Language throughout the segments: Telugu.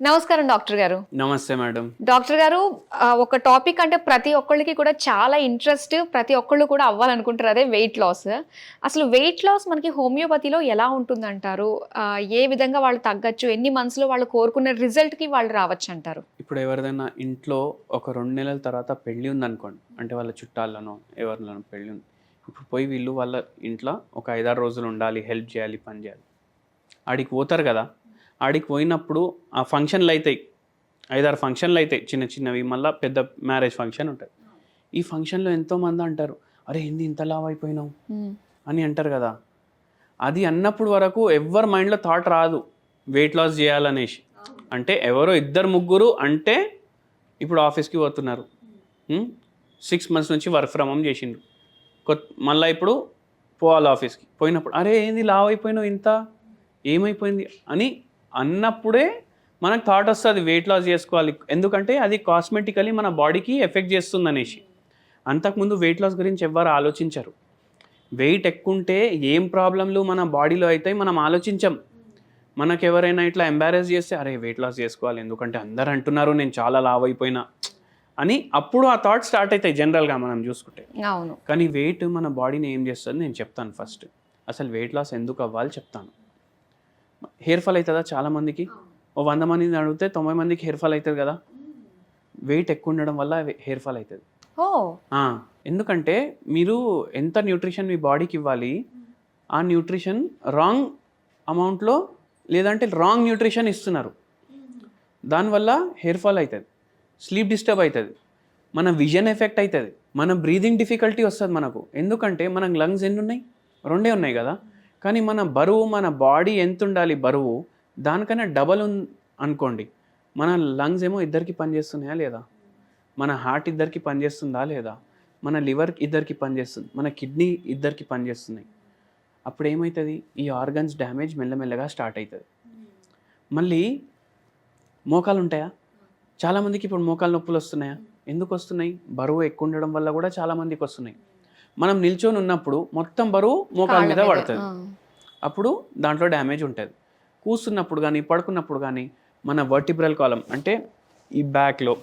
నమస్కారం డాక్టర్ గారు. నమస్తే మేడం. డాక్టర్ గారు, ఒక టాపిక్ అంటే ప్రతి ఒక్కళ్ళకి కూడా చాలా ఇంట్రెస్ట్. ప్రతి ఒక్కళ్ళు కూడా అవ్వాలనుకుంటారు. అదే వెయిట్ లాస్. అసలు వెయిట్ లాస్ మనకి హోమియోపతిలో ఎలా ఉంటుందంటారు? ఏ విధంగా వాళ్ళు తగ్గచ్చు? ఎన్ని మంత్స్‌లో వాళ్ళు కోరుకున్న రిజల్ట్‌కి వాళ్ళు రావచ్చంటారు? ఇప్పుడు ఎవరిదైనా ఇంట్లో ఒక 2 నెలల తర్వాత పెళ్లి ఉందనుకోండి. అంటే వాళ్ళ చుట్టాలనో, ఎవరిలోనో పెళ్లి ఉంది. ఇప్పుడు పోయి వీళ్ళు వాళ్ళ ఇంట్లో ఒక 5, 6 రోజులు ఉండాలి, హెల్ప్ చేయాలి, పని చేయాలి. ఆడికి పోతారు కదా! ఆడికి పోయినప్పుడు ఆ ఫంక్షన్‌లు అయితాయి. 5, 6 ఫంక్షన్‌లు అయితాయి చిన్న చిన్నవి. మళ్ళా పెద్ద మ్యారేజ్ ఫంక్షన్ ఉంటది. ఈ ఫంక్షన్‌లో ఎంతోమంది అంటారు, "అరే! ఏంది ఇంత లావు అయిపోయినావు" అని అంటారు కదా! అది అన్నప్పుడు వరకు ఎవ్వరి మైండ్‌లో థాట్ రాదు వెయిట్ లాస్ చేయాలనేసి. అంటే ఎవరో ఇద్దరు ముగ్గురు అంటే ఇప్పుడు ఆఫీస్‌కి పోతున్నారు. 6 మంత్స్ నుంచి వర్క్ ఫ్రమ్ హోమ్ చేసిండ్రు. మళ్ళీ ఇప్పుడు పోవాలి ఆఫీస్‌కి. పోయినప్పుడు అరే ఏంది లావు అయిపోయినావు ఇంత, ఏమైపోయింది అని అన్నప్పుడే మనకు థాట్ వస్తుంది వెయిట్ లాస్ చేసుకోవాలి. ఎందుకంటే అది కాస్మెటికలీ మన బాడీకి ఎఫెక్ట్ చేస్తుంది అనేసి. అంతకుముందు వెయిట్ లాస్ గురించి ఎవ్వరు ఆలోచించరు. వెయిట్ ఎక్కువ ఉంటే ఏం ప్రాబ్లంలు మన బాడీలో అవుతాయి మనం ఆలోచించం. మనకు ఎవరైనా ఇట్లా ఎంబారెస్ చేస్తే అరే వెయిట్ లాస్ చేసుకోవాలి ఎందుకంటే అందరు అంటున్నారు నేను చాలా లావ్ అయిపోయినా అని అప్పుడు ఆ థాట్ స్టార్ట్ అవుతాయి జనరల్గా మనం చూసుకుంటే. అవును. కానీ వెయిట్ మన బాడీని ఏం చేస్తుంది నేను చెప్తాను. ఫస్ట్ అసలు వెయిట్ లాస్ ఎందుకు అవ్వాలి చెప్తాను. హెయిర్ ఫాల్ అవుతుందా చాలామందికి? ఓ 100 మందిని అడిగితే 90 మందికి హెయిర్ ఫాల్ అవుతుంది కదా. వెయిట్ ఎక్కువ ఉండడం వల్ల హెయిర్ ఫాల్ అవుతుంది. ఎందుకంటే మీరు ఎంత న్యూట్రిషన్ మీ బాడీకి ఇవ్వాలి, ఆ న్యూట్రిషన్ రాంగ్ అమౌంట్లో లేదంటే రాంగ్ న్యూట్రిషన్ ఇస్తున్నారు. దానివల్ల హెయిర్ ఫాల్ అవుతుంది, స్లీప్ డిస్టర్బ్ అవుతుంది, మన విజన్ ఎఫెక్ట్ అవుతుంది, మన బ్రీదింగ్ డిఫికల్టీ వస్తుంది మనకు. ఎందుకంటే మనకు లంగ్స్ ఎన్ని ఉన్నాయి? 2 ఉన్నాయి కదా. కానీ మన బరువు, మన బాడీ ఎంత ఉండాలి బరువు దానికన్నా డబల్ అనుకోండి. మన లంగ్స్ ఏమో ఇద్దరికి పనిచేస్తున్నాయా లేదా, మన హార్ట్ ఇద్దరికి పనిచేస్తుందా లేదా, మన లివర్ ఇద్దరికి పనిచేస్తుంది, మన కిడ్నీ ఇద్దరికి పనిచేస్తున్నాయి. అప్పుడు ఏమవుతుంది? ఈ ఆర్గన్స్ డ్యామేజ్ మెల్లమెల్లగా స్టార్ట్ అవుతుంది. మళ్ళీ మోకాలు ఉంటాయా? చాలామందికి ఇప్పుడు మోకాలు నొప్పులు వస్తున్నాయా? ఎందుకు వస్తున్నాయి? బరువు ఎక్కువ ఉండడం వల్ల కూడా చాలామందికి వస్తున్నాయి. మనం నిల్చొని ఉన్నప్పుడు మొత్తం బరువు మోకాల మీద పడుతుంది. అప్పుడు దాంట్లో డ్యామేజ్ ఉంటుంది. కూర్చున్నప్పుడు కానీ పడుకున్నప్పుడు కానీ మన వర్టిబ్రల్ కాలం అంటే ఈ బ్యాక్లో,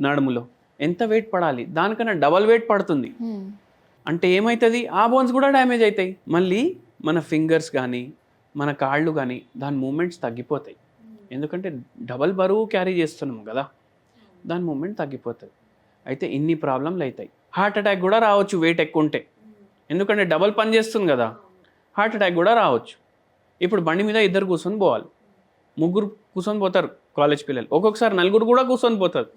నడుములో ఎంత వెయిట్ పడాలి దానికన్నా డబల్ వెయిట్ పడుతుంది. అంటే ఏమవుతుంది? ఆ బోన్స్ కూడా డ్యామేజ్ అవుతాయి. మళ్ళీ మన ఫింగర్స్ కానీ మన కాళ్ళు కానీ దాని మూమెంట్స్ తగ్గిపోతాయి. ఎందుకంటే డబల్ బరువు క్యారీ చేస్తున్నాము కదా, దాని మూమెంట్ తగ్గిపోతుంది. అయితే ఇన్ని ప్రాబ్లంలు అవుతాయి. హార్ట్ అటాక్ కూడా రావచ్చు వెయిట్ ఎక్కువ ఉంటే. ఎందుకంటే డబల్ పని చేస్తుంది కదా, హార్ట్ అటాక్ కూడా రావచ్చు. ఇప్పుడు బండి మీద ఇద్దరు కూర్చొని పోవాలి, ముగ్గురు కూర్చొని పోతారు కాలేజ్ పిల్లలు, ఒక్కొక్కసారి నలుగురు కూడా కూర్చొని పోతారు.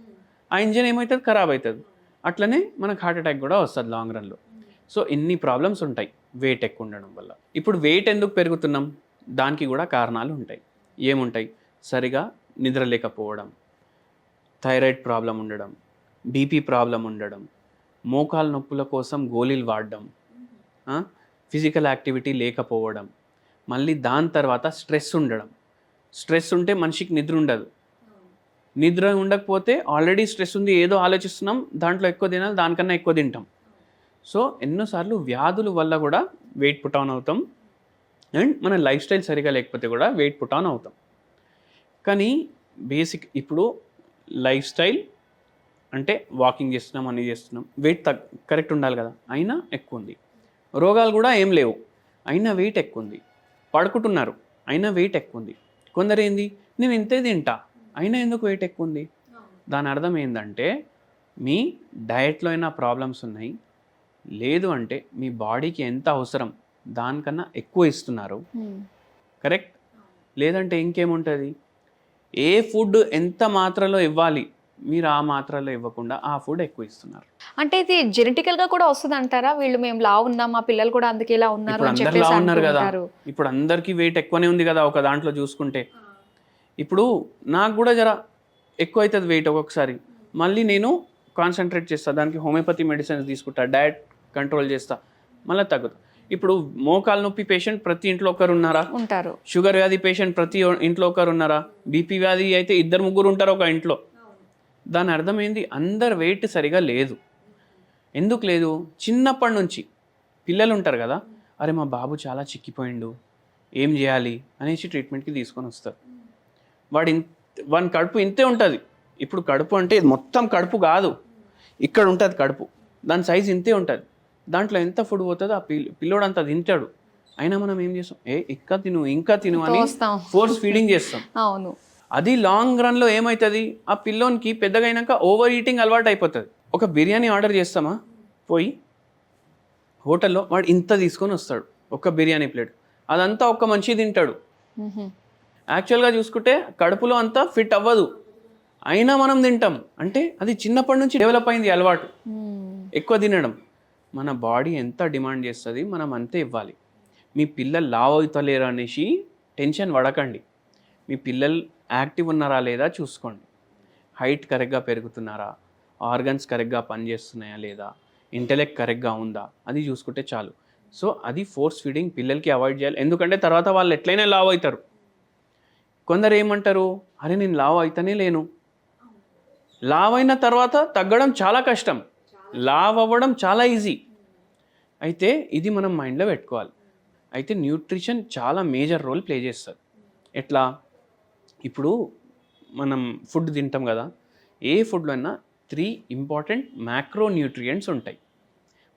ఆ ఇంజిన్ ఏమవుతుంది? ఖరాబ్ అవుతుంది. అట్లనే మనకు హార్ట్ అటాక్ కూడా వస్తుంది లాంగ్ రన్లో. సో ఇన్ని ప్రాబ్లమ్స్ ఉంటాయి వెయిట్ ఎక్కువ ఉండడం వల్ల. ఇప్పుడు వెయిట్ ఎందుకు పెరుగుతున్నాం దానికి కూడా కారణాలు ఉంటాయి. ఏముంటాయి? సరిగా నిద్ర లేకపోవడం, థైరాయిడ్ ప్రాబ్లం ఉండడం, బీపీ ప్రాబ్లం ఉండడం, మోకాలు నొప్పుల కోసం గోళీలు వాడడం, ఫిజికల్ యాక్టివిటీ లేకపోవడం, మళ్ళీ దాని తర్వాత స్ట్రెస్ ఉండడం. స్ట్రెస్ ఉంటే మనిషికి నిద్ర ఉండదు. నిద్ర ఉండకపోతే ఆల్రెడీ స్ట్రెస్ ఉంది, ఏదో ఆలోచిస్తున్నాం, దాంట్లో ఎక్కువ తినాలి, దానికన్నా ఎక్కువ తింటాం. సో ఎన్నోసార్లు వ్యాధుల వల్ల కూడా వెయిట్ పుట్ ఆన్ అవుతాం. అండ్ మన లైఫ్ స్టైల్ సరిగా లేకపోతే కూడా వెయిట్ పుట్ ఆన్ అవుతాం. కానీ బేసిక్ ఇప్పుడు లైఫ్ స్టైల్ అంటే వాకింగ్ చేస్తున్నాం, అన్నీ చేస్తున్నాం, వెయిట్ కరెక్ట్ ఉండాలి కదా, అయినా ఎక్కువ ఉంది. రోగాలు కూడా ఏం లేవు, అయినా వెయిట్ ఎక్కువ ఉంది. పడుకుంటున్నారు, అయినా వెయిట్ ఎక్కువ ఉంది. కొందరు ఏంది, నేను ఇంతే తింటా, అయినా ఎందుకు వెయిట్ ఎక్కువ ఉంది? దాని అర్థం ఏంటంటే మీ డయట్లో అయినా ప్రాబ్లమ్స్ ఉన్నాయి, లేదు అంటే మీ బాడీకి ఎంత అవసరం దానికన్నా ఎక్కువ ఇస్తున్నారు. కరెక్ట్? లేదంటే ఇంకేముంటుంది? ఏ ఫుడ్ ఎంత మాత్రలో ఇవ్వాలి మీరు ఆ మాత్రలో ఇవ్వకుండా ఆ ఫుడ్ ఎక్కువ ఇస్తున్నారు. అంటే ఇది జెనెటికల్ గా కూడా వస్తుంది అంటారా? వీళ్ళు మేము లావు ఉన్నాం, మా పిల్లలు కూడా అందుకే ఇలా ఉన్నారు ఇప్పుడు అని అందరు చెప్పేసి లా ఉన్నారు కదా, అంటారు. ఇప్పుడు అందరికీ వెయిట్ ఎక్కువనే ఉంది కదా ఒక దాంట్లో చూసుకుంటే. ఇప్పుడు నాకు కూడా జర ఎక్కువ అవుతుంది వెయిట్ ఒక్కొక్కసారి. మళ్ళీ నేను కాన్సన్ట్రేట్ చేస్తాను, దానికి హోమియోపతి మెడిసిన్స్ తీసుకుంటా, డయట్ కంట్రోల్ చేస్తా, మళ్ళీ తగ్గుతుంది. ఇప్పుడు మోకాలు నొప్పి పేషెంట్ ప్రతి ఇంట్లో ఒకరు ఉన్నారా? ఉంటారు. షుగర్ వ్యాధి పేషెంట్ ప్రతి ఇంట్లో ఒకరు ఉన్నారా? బీపీ వ్యాధి అయితే 2-3 ఉంటారు ఒక ఇంట్లో. దాని అర్థం ఏంది? అందరు వెయిట్ సరిగా లేదు. ఎందుకు లేదు? చిన్నప్పటి నుంచి పిల్లలు ఉంటారు కదా, అరే మా బాబు చాలా చిక్కిపోయిండు, ఏం చేయాలి అనేసి ట్రీట్మెంట్కి తీసుకొని వస్తారు. వాడు వన్ కడుపు ఇంతే ఉంటుంది. ఇప్పుడు కడుపు అంటే ఇది మొత్తం కడుపు కాదు, ఇక్కడ ఉంటుంది కడుపు, దాని సైజ్ ఇంతే ఉంటుంది. దాంట్లో ఎంత ఫుడ్ పోతుందో ఆ పిల్లోడు అంత తింటాడు. అయినా మనం ఏం చేస్తాం, ఇంకా తిను ఇంకా తిను అని ఫోర్స్ ఫీడింగ్ చేస్తాం. అవును. అది లాంగ్ రన్లో ఏమవుతుంది, ఆ పిల్లోనికి పెద్దగా అయినాక ఓవర్ ఈటింగ్ అలవాటు అయిపోతుంది. ఒక బిర్యానీ ఆర్డర్ చేస్తామా పోయి హోటల్లో, వాడు ఇంత తీసుకొని వస్తాడు ఒక బిర్యానీ ప్లేట్, అదంతా ఒక్క మనిషి తింటాడు. యాక్చువల్గా చూసుకుంటే కడుపులో అంతా ఫిట్ అవ్వదు, అయినా మనం తింటాం. అంటే అది చిన్నప్పటి నుంచి డెవలప్ అయింది అలవాటు ఎక్కువ తినడం. మన బాడీ ఎంత డిమాండ్ చేస్తుంది మనం అంతే ఇవ్వాలి. మీ పిల్లలు లావ్ అవుతలేరు అనేసి టెన్షన్ పడకండి. మీ పిల్లలు యాక్టివ్ ఉన్నారా లేదా చూసుకోండి. హైట్ కరెక్ట్గా పెరుగుతున్నారా, ఆర్గన్స్ కరెక్ట్గా పనిచేస్తున్నాయా లేదా, ఇంటెలెక్ట్ కరెక్ట్గా ఉందా, అది చూసుకుంటే చాలు. సో అది ఫోర్స్ ఫీడింగ్ పిల్లలకి అవాయిడ్ చేయాలి. ఎందుకంటే తర్వాత వాళ్ళు ఎట్లయినా లావ్ అవుతారు. కొందరు ఏమంటారు, అరే నేను లావ్ అవుతానే లేను. లావ్ అయిన తర్వాత తగ్గడం చాలా కష్టం, లావ్ అవ్వడం చాలా ఈజీ. అయితే ఇది మనం మైండ్లో పెట్టుకోవాలి. అయితే న్యూట్రిషన్ చాలా మేజర్ రోల్ ప్లే చేస్తుంది. ఎట్లా, ఇప్పుడు మనం ఫుడ్ తింటాం కదా, ఏ ఫుడ్లో అయినా 3 ఇంపార్టెంట్ మ్యాక్రోన్యూట్రియంట్స్ ఉంటాయి.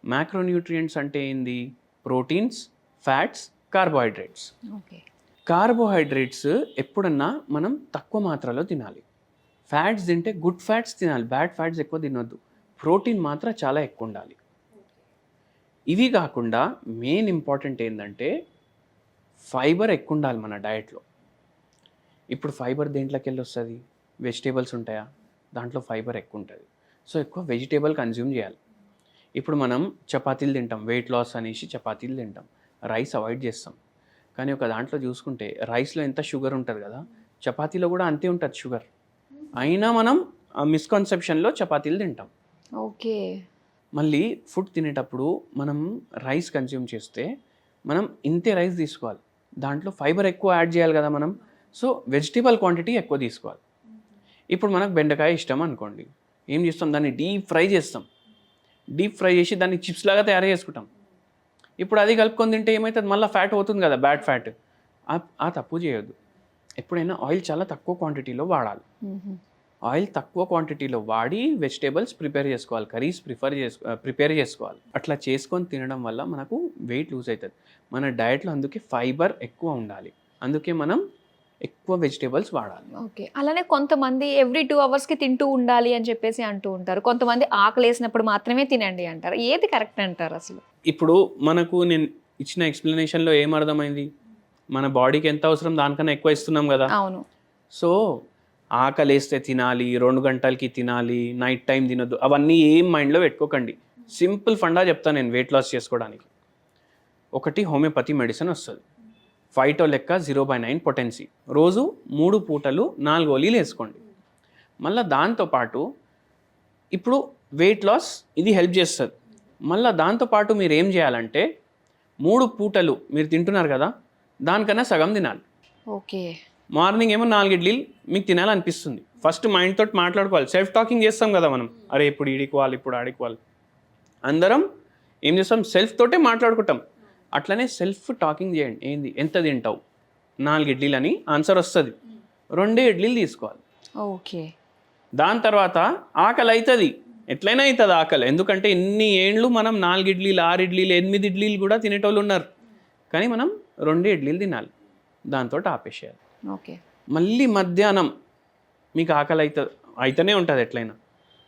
మ్యాక్రోన్యూట్రియంట్స్ అంటే ఏంది, proteins, fats, carbohydrates. Okay. Carbohydrates ఎప్పుడన్నా మనం తక్కువ మాత్రలో తినాలి. ఫ్యాట్స్ తింటే గుడ్ ఫ్యాట్స్ తినాలి, బ్యాడ్ ఫ్యాట్స్ ఎక్కువ తినొద్దు. ప్రోటీన్ మాత్రం చాలా ఎక్కువ ఉండాలి. ఇవి కాకుండా మెయిన్ ఇంపార్టెంట్ ఏంటంటే ఫైబర్ ఎక్కువ ఉండాలి మన డయట్లో. ఇప్పుడు ఫైబర్ దేంట్లోకి వెళ్ళి వస్తుంది, వెజిటేబుల్స్ ఉంటాయా, దాంట్లో ఫైబర్ ఎక్కువ ఉంటుంది. సో ఎక్కువ వెజిటేబుల్ కన్జ్యూమ్ చేయాలి. ఇప్పుడు మనం చపాతీలు తింటాం, వెయిట్ లాస్ అనేసి చపాతీలు తింటాం, రైస్ అవాయిడ్ చేస్తాం. కానీ ఒక దాంట్లో చూసుకుంటే రైస్లో ఎంత షుగర్ ఉంటుంది కదా, చపాతీలో కూడా అంతే ఉంటుంది షుగర్. అయినా మనం మిస్కన్సెప్షన్లో చపాతీలు తింటాం. ఓకే. మళ్ళీ ఫుడ్ తినేటప్పుడు మనం రైస్ కన్జ్యూమ్ చేస్తే మనం ఇంతే రైస్ తీసుకోవాలి, దాంట్లో ఫైబర్ ఎక్కువ యాడ్ చేయాలి కదా మనం. సో వెజిటేబుల్ క్వాంటిటీ ఎక్కువ తీసుకోవాలి. ఇప్పుడు మనకు బెండకాయ ఇష్టం అనుకోండి, ఏం చేస్తాం, దాన్ని డీప్ ఫ్రై చేస్తాం. డీప్ ఫ్రై చేసి దాన్ని చిప్స్ లాగా తయారు చేసుకుంటాం. ఇప్పుడు అది కలుపుకొని తింటే ఏమవుతుంది, మళ్ళీ ఫ్యాట్ అవుతుంది కదా, బ్యాడ్ ఫ్యాట్. ఆ తప్పు చేయొద్దు. ఎప్పుడైనా ఆయిల్ చాలా తక్కువ క్వాంటిటీలో వాడాలి. ఆయిల్ తక్కువ క్వాంటిటీలో వాడి వెజిటేబుల్స్ ప్రిపేర్ చేసుకోవాలి, కర్రీస్ ప్రిపేర్ చేసుకోవాలి. అట్లా చేసుకొని తినడం వల్ల మనకు వెయిట్ లూజ్ అవుతుంది. మన డయట్లో అందుకే ఫైబర్ ఎక్కువ ఉండాలి, అందుకే మనం ఎక్కువ వెజిటేబుల్స్ వాడాలి. ఓకే. అలానే కొంతమంది ఎవ్రీ 2 అవర్స్కి తింటూ ఉండాలి అని చెప్పేసి అంటూ ఉంటారు. కొంతమంది ఆకలి వేసినప్పుడు మాత్రమే తినండి అంటారు. ఏది కరెక్ట్ అంటారు అసలు? ఇప్పుడు మనకు నేను ఇచ్చిన ఎక్స్ప్లెనేషన్లో ఏం అర్థమైంది, మన బాడీకి ఎంత అవసరం దానికన్నా ఎక్కువ ఇస్తున్నాం కదా. అవును. సో ఆకలి వేస్తే తినాలి, 2 గంటలకి తినాలి, నైట్ టైం తినొద్దు, అవన్నీ ఏం మైండ్లో పెట్టుకోకండి. సింపుల్ ఫండా చెప్తాను నేను వెయిట్ లాస్ చేసుకోవడానికి. ఒకటి హోమియోపతి మెడిసిన్ వస్తుంది, ఫైటో లెక్క 0/9 పొటెన్సీ. రోజు 3 పూటలు 4 గోళీలు వేసుకోండి. మళ్ళీ దాంతోపాటు ఇప్పుడు వెయిట్ లాస్ ఇది హెల్ప్ చేస్తుంది. మళ్ళీ దాంతోపాటు మీరు ఏం చేయాలంటే 3 పూటలు మీరు తింటున్నారు కదా, దానికన్నా సగం తినాలి. ఓకే. మార్నింగ్ ఏమో 4 ఇడ్లీలు మీకు తినాలనిపిస్తుంది, ఫస్ట్ మైండ్ తోటి మాట్లాడుకోవాలి. సెల్ఫ్ టాకింగ్ చేస్తాం కదా మనం, అరే ఇప్పుడు ఈడికోవాలి ఇప్పుడు ఆడికోవాలి, అందరం ఏం చేస్తాం, సెల్ఫ్ తోటే మాట్లాడుకుంటాం. అట్లనే సెల్ఫ్ టాకింగ్ చేయండి. ఏంది, ఎంత తింటావు, 4 ఇడ్లీలు అని ఆన్సర్ వస్తుంది, 2 ఇడ్లీలు తీసుకోవాలి. ఓకే. దాని తర్వాత ఆకలి అవుతుంది, ఎట్లయినా అవుతుంది ఆకలి. ఎందుకంటే ఇన్ని ఏండ్లు మనం 4 ఇడ్లీలు 6 ఇడ్లీలు 8 ఇడ్లీలు కూడా తినేటోళ్ళు ఉన్నారు. కానీ మనం 2 ఇడ్లీలు తినాలి, దాంతో ఆపేసేయాలి. ఓకే. మళ్ళీ మధ్యాహ్నం మీకు ఆకలి అయితేనే ఉంటుంది ఎట్లయినా.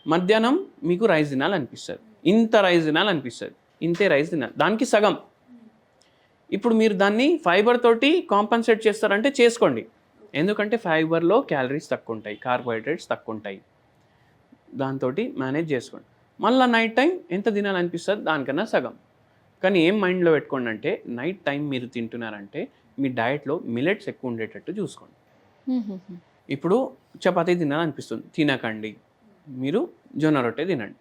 మధ్యాహ్నం మీకు రైస్ తినాలనిపిస్తుంది, ఇంత రైస్ తినాలనిపిస్తుంది, ఇంతే రైస్ తినాలి, దానికి సగం. ఇప్పుడు మీరు దాన్ని ఫైబర్ తోటి కాంపన్సేట్ చేస్తారంటే చేసుకోండి. ఎందుకంటే ఫైబర్లో క్యాలరీస్ తక్కువ ఉంటాయి, కార్బోహైడ్రేట్స్ తక్కువ ఉంటాయి, దాంతో మేనేజ్ చేసుకోండి. మళ్ళీ నైట్ టైం ఎంత తినాలనిపిస్తుంది దానికన్నా సగం. కానీ ఏం మైండ్లో పెట్టుకోండి అంటే నైట్ టైం మీరు తింటున్నారంటే మీ డయట్లో మిలెట్స్ ఎక్కువ ఉండేటట్టు చూసుకోండి. ఇప్పుడు చపాతీ తినాలనిపిస్తుంది, తినకండి, మీరు జొన్న రొట్టె తినండి.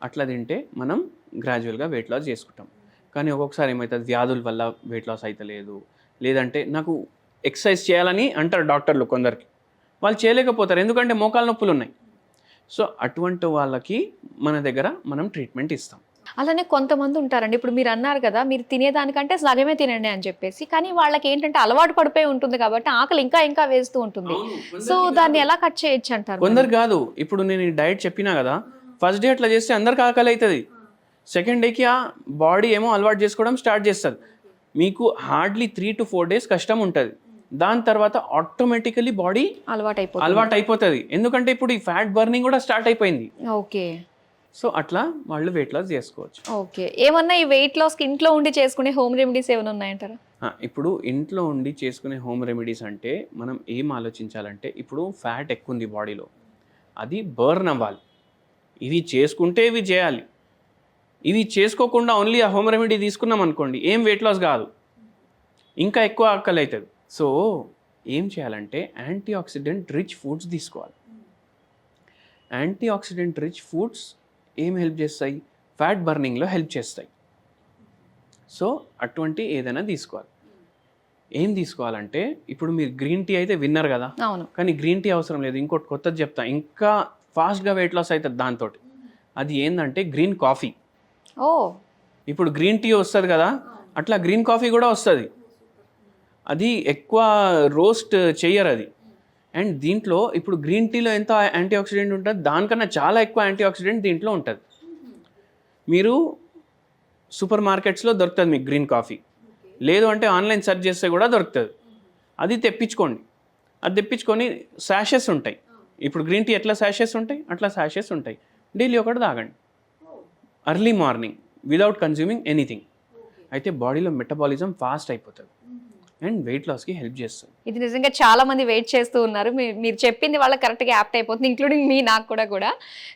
అట్లా తింటే మనం గ్రాడ్యువల్గా వెయిట్ లాస్ చేసుకుంటాం. కానీ ఒక్కొక్కసారి ఏమవుతుంది, వ్యాధుల వల్ల వెయిట్ లాస్ అవుతలేదు, లేదంటే నాకు ఎక్సర్సైజ్ చేయాలని అంటారు డాక్టర్లు కొందరికి, వాళ్ళు చేయలేకపోతారు ఎందుకంటే మోకాలు నొప్పులు ఉన్నాయి. సో అటువంటి వాళ్ళకి మన దగ్గర మనం ట్రీట్మెంట్ ఇస్తాం. అలానే కొంతమంది ఉంటారండి, ఇప్పుడు మీరు అన్నారు కదా, మీరు తినేదానికంటే సగమే తినండి అని చెప్పేసి, కానీ వాళ్ళకి ఏంటంటే అలవాటు పడిపోయి ఉంటుంది కాబట్టి ఆకలి ఇంకా ఇంకా వేస్తూ ఉంటుంది. సో దాన్ని ఎలా కట్ చేయొచ్చు అంటారు? కొందరు కాదు, ఇప్పుడు నేను ఈ డైట్ చెప్పినా కదా, ఫస్ట్ డే అట్లా చేస్తే అందరికి ఆకలి అవుతుంది, సెకండ్ డేకి ఆ బాడీ ఏమో అలవాటు చేసుకోవడం స్టార్ట్ చేస్తుంది. మీకు హార్డ్లీ 3 to 4 days కష్టం ఉంటుంది, దాని తర్వాత ఆటోమేటికలీ బాడీ అలవాటు అయిపోతుంది. ఎందుకంటే ఇప్పుడు ఈ ఫ్యాట్ బర్నింగ్ కూడా స్టార్ట్ అయిపోయింది. ఓకే. సో అట్లా వాళ్ళు వెయిట్ లాస్ చేసుకోవచ్చు. ఓకే. ఏమన్నా ఈ వెయిట్ లాస్కి ఇంట్లో ఉండి చేసుకునే హోమ్ రెమెడీస్ ఏమైనా ఉన్నాయంటారా? ఇప్పుడు ఇంట్లో ఉండి చేసుకునే హోమ్ రెమెడీస్ అంటే మనం ఏం ఆలోచించాలంటే, ఇప్పుడు ఫ్యాట్ ఎక్కువ ఉంది బాడీలో, అది బర్న్ అవ్వాలి. ఇవి చేసుకుంటే ఇవి చేయాలి, ఇవి చేసుకోకుండా ఓన్లీ ఆ హోమ్ రెమెడీ తీసుకున్నాం అనుకోండి, ఏం వెయిట్ లాస్ కాదు, ఇంకా ఎక్కువ ఆకలి అవుతుంది. సో ఏం చేయాలంటే యాంటీ ఆక్సిడెంట్ రిచ్ ఫుడ్స్ తీసుకోవాలి. యాంటీ ఆక్సిడెంట్ రిచ్ ఫుడ్స్ ఏం హెల్ప్ చేస్తాయి? ఫ్యాట్ బర్నింగ్లో హెల్ప్ చేస్తాయి. సో అటువంటి ఏదైనా తీసుకోవాలి. ఏం తీసుకోవాలంటే, ఇప్పుడు మీరు గ్రీన్ టీ అయితే విన్నర్ కదా, అవును, కానీ గ్రీన్ టీ అవసరం లేదు, ఇంకోటి కొత్తది చెప్తా, ఇంకా ఫాస్ట్గా వెయిట్ లాస్ అవుతుంది దాంతో. అది ఏంటంటే గ్రీన్ కాఫీ. ఓ, ఇప్పుడు గ్రీన్ టీ వస్తుంది కదా, అట్లా గ్రీన్ కాఫీ కూడా వస్తుంది. అది ఎక్కువ రోస్ట్ చేయరు అది. అండ్ దీంట్లో ఇప్పుడు గ్రీన్ టీలో ఎంత యాంటీ ఆక్సిడెంట్ ఉంటుంది, దానికన్నా చాలా ఎక్కువ యాంటీ ఆక్సిడెంట్ దీంట్లో ఉంటుంది. మీరు సూపర్ మార్కెట్స్లో దొరుకుతుంది మీకు గ్రీన్ కాఫీ, లేదు అంటే ఆన్లైన్ సెర్చ్ చేస్తే కూడా దొరుకుతుంది. అది తెప్పించుకోండి. అది తెప్పించుకొని శాషెస్ ఉంటాయి, ఇప్పుడు గ్రీన్ టీ ఎట్లా శాషెస్ ఉంటాయి అట్లా శాషెస్ ఉంటాయి. డైలీ ఒకటి తాగండి early morning without consuming anything. అయితే బాడీలో మెటబాలిజం ఫాస్ట్ అయిపోతుంది అండ్ వెయిట్ లాస్కి హెల్ప్ చేస్తుంది. ఇది నిజంగా చాలా మంది వెయిట్ చేస్తూ ఉన్నారు. మీరు చెప్పింది వాళ్ళకి కరెక్ట్గా యాప్ట్ అయిపోతుంది, ఇంక్లూడింగ్ మీ, నాకు కూడా.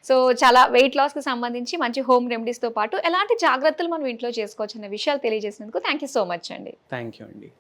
సో చాలా వెయిట్ లాస్కి సంబంధించి మంచి హోమ్ రెమెడీస్తో పాటు ఎలాంటి జాగ్రత్తలు మనం ఇంట్లో చేసుకోవచ్చు అనే విషయాలు తెలియజేసినందుకు థ్యాంక్ యూ సో మచ్ అండి. థ్యాంక్ యూ అండి.